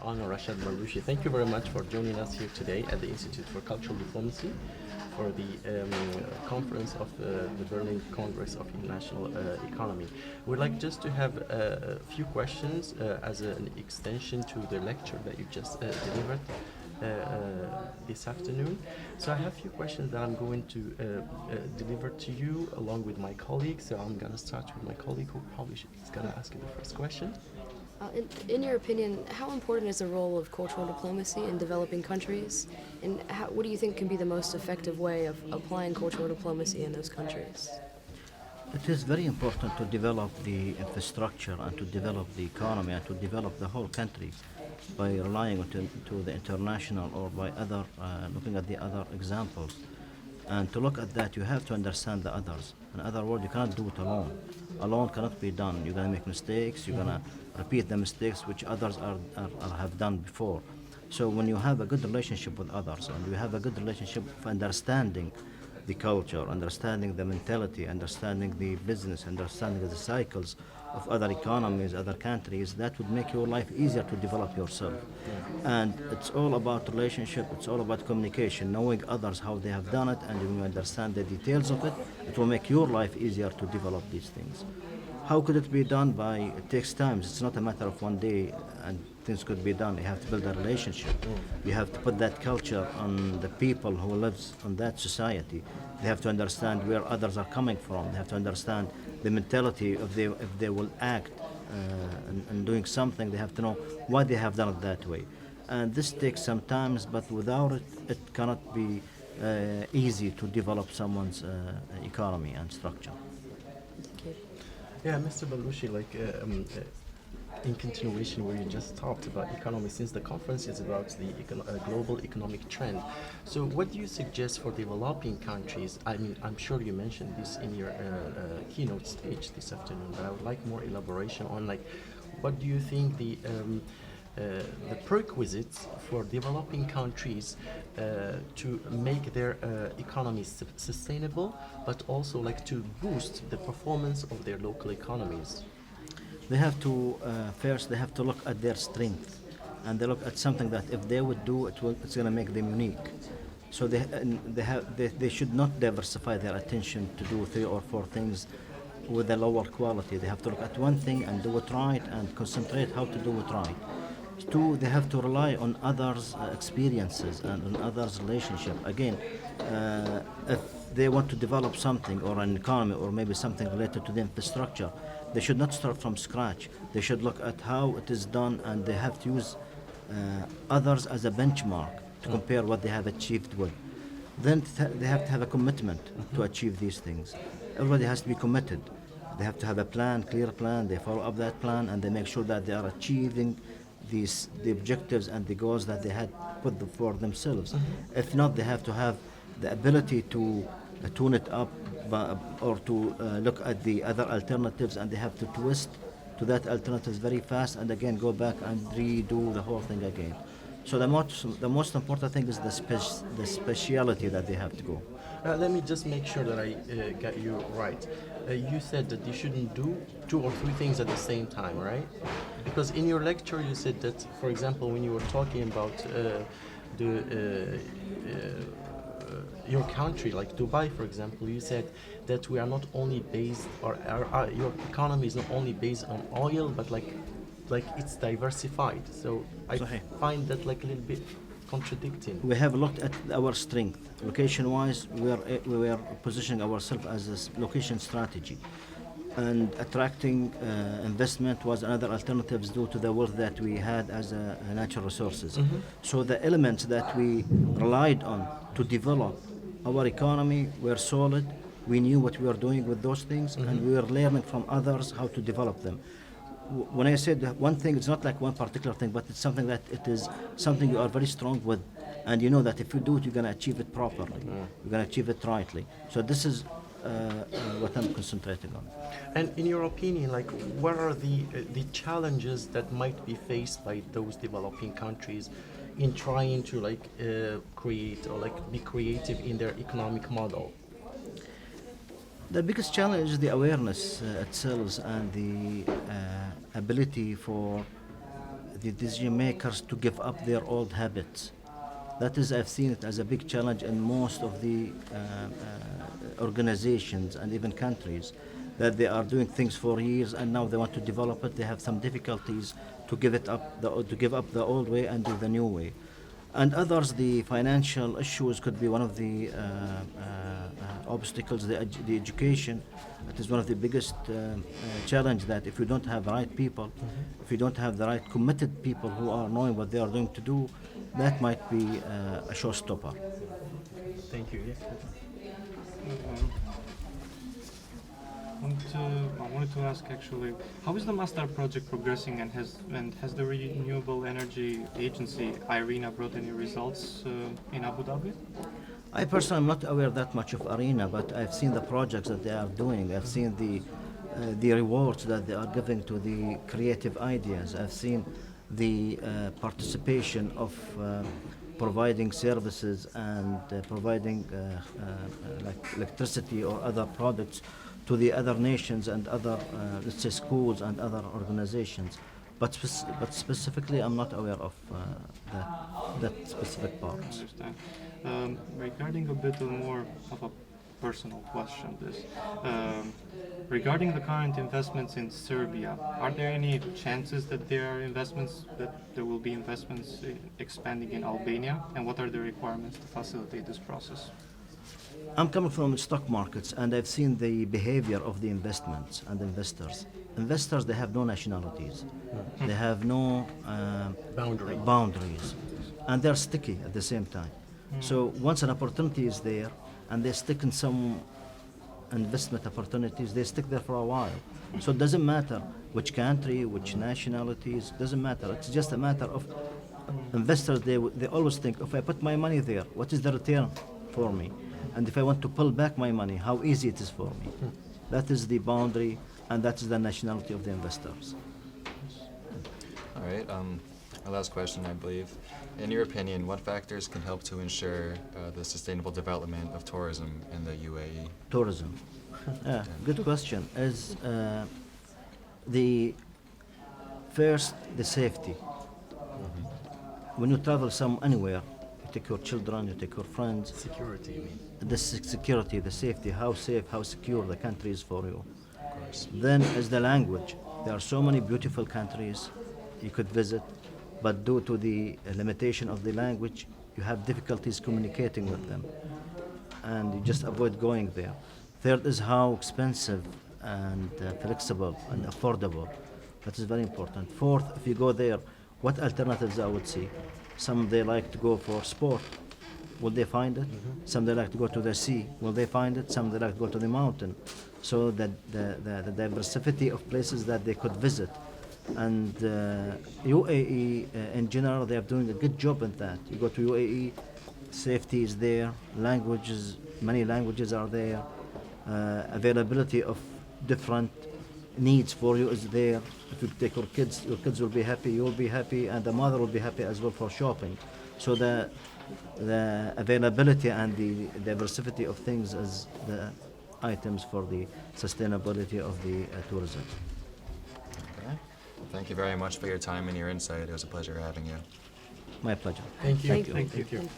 Honor, Rashed Al Baloushi. Thank you very much for joining us here today at the Institute for Cultural Diplomacy for the conference of the Berlin Congress of International Economy. We'd like just to have a few questions as an extension to the lecture that you just delivered this afternoon. So I have a few questions that I'm going to deliver to you along with my colleagues. So I'm going to start with my colleague who probably is going to ask you the first question. In your opinion, how important is the role of cultural diplomacy in developing countries? And what do you think can be the most effective way of applying cultural diplomacy in those countries? It is very important to develop the infrastructure and to develop the economy and to develop the whole country by relying on to the international or by other, looking at the other examples. And to look at that, you have to understand the others. In other words, you cannot do it alone. Alone cannot be done. You're going to make mistakes. You're going to repeat the mistakes which others have done before. So when you have a good relationship with others and you have a good relationship of understanding the culture, understanding the mentality, understanding the business, understanding the cycles of other economies, other countries, that would make your life easier to develop yourself. And it's all about relationship, it's all about communication, knowing others how they have done it, and when you understand the details of it, it will make your life easier to develop these things. How could it be done? It takes time. It's not a matter of one day and things could be done. You have to build a relationship. You have to put that culture on the people who lives on that society. They have to understand where others are coming from. They have to understand the mentality if they will act and doing something. They have to know why they have done it that way. And this takes some time, but without it, it cannot be easy to develop someone's economy and structure. Yeah, Mr. Baloushi, in continuation where you just talked about economy, since the conference is about the global economic trend. So what do you suggest for developing countries? I mean, I'm sure you mentioned this in your keynote speech this afternoon, but I would like more elaboration on what do you think the prerequisites for developing countries to make their economies sustainable, but also to boost the performance of their local economies? They have to first they have to look at their strength, and they look at something that if they would do it, it's going to make them unique. So they should not diversify their attention to do 3 or 4 things with a lower quality. They have to look at one thing and do it right and concentrate how to do it right. 2, they have to rely on others' experiences and on others' relationship. Again, if they want to develop something or an economy or maybe something related to the infrastructure, they should not start from scratch. They should look at how it is done, and they have to use others as a benchmark to compare what they have achieved with. Then they have to have a commitment to achieve these things. Everybody has to be committed. They have to have a plan, clear plan. They follow up that plan, and they make sure that they are achieving the objectives and the goals that they had put for themselves. If not, they have to have the ability to tune it up or to look at the other alternatives, and they have to twist to that alternatives very fast and again go back and redo the whole thing again. So the most important thing is the speciality that they have to go. Let me just make sure that I got you right. You said that you shouldn't do 2 or 3 things at the same time, right? Because in your lecture you said that, for example, when you were talking about your country, like Dubai, for example, you said that we are not only based, or your economy is not only based on oil, but like it's diversified. So I find that a little bit contradicting. We have looked at our strength. Location-wise, we were positioning ourselves as a location strategy. And attracting investment was another alternative due to the wealth that we had as natural resources. So the elements that we relied on to develop our economy were solid. We knew what we were doing with those things, and we were learning from others how to develop them. When I said one thing, it's not like one particular thing, but it's something that it is something you are very strong with, and you know that if you do it, you're going to achieve it properly. You're going to achieve it rightly. So this is what I'm concentrating on. And in your opinion, what are the challenges that might be faced by those developing countries in trying to create or be creative in their economic model? The biggest challenge is the awareness itself and the ability for the decision makers to give up their old habits. That is, I've seen it as a big challenge in most of the organizations and even countries, that they are doing things for years and now they want to develop it. They have some difficulties to give up the old way and do the new way. And others, the financial issues could be one of the obstacles. The education, it is one of the biggest challenge, that if you don't have the right people, if you don't have the right committed people who are knowing what they are going to do, that might be a showstopper. Thank you. Yes. I wanted to ask actually, how is the master project progressing, and has the Renewable Energy Agency IRENA brought any results in Abu Dhabi? I personally am not aware that much of ARENA, but I've seen the projects that they are doing. I've seen the rewards that they are giving to the creative ideas. I've seen the participation of providing services and providing like electricity or other products to the other nations and other, let's say, schools and other organizations. But specifically, I'm not aware of that specific part. I understand. Regarding a bit more of a personal question, regarding the current investments in Serbia, are there any chances that there will be investments expanding in Albania, and what are the requirements to facilitate this process? I'm coming from stock markets, and I've seen the behavior of the investments and investors. Investors, they have no nationalities. They have no boundaries. And they're sticky at the same time. So once an opportunity is there, and they stick in some investment opportunities, they stick there for a while. So it doesn't matter which country, which nationalities, doesn't matter. It's just a matter of investors, they always think, if I put my money there, what is the return for me? And if I want to pull back my money, how easy it is for me. That is the boundary, and that is the nationality of the investors. All right, our last question, I believe. In your opinion, what factors can help to ensure the sustainable development of tourism in the UAE? Tourism. Good question. Is the first, the safety. When you travel anywhere, you take your children, you take your friends. Security, you mean? The security, the safety, how safe, how secure the country is for you. Of course. Then is the language. There are so many beautiful countries you could visit, but due to the limitation of the language, you have difficulties communicating with them, and you just avoid going there. Third is how expensive and flexible and affordable. That is very important. Fourth, if you go there, what alternatives I would see? Some they like to go for sport. Will they find it? Some they like to go to the sea. Will they find it? Some they like to go to the mountain. So that the diversity of places that they could visit. And UAE in general, they are doing a good job in that. You go to UAE, safety is there, languages, many languages are there, availability of different needs for you is there. If you take your kids will be happy, you'll be happy, and the mother will be happy as well for shopping. So the availability and the diversity of things is the items for the sustainability of the tourism. Okay. Thank you very much for your time and your insight. It was a pleasure having you. My pleasure. Thank you. Thank you. Thank you. Thank you.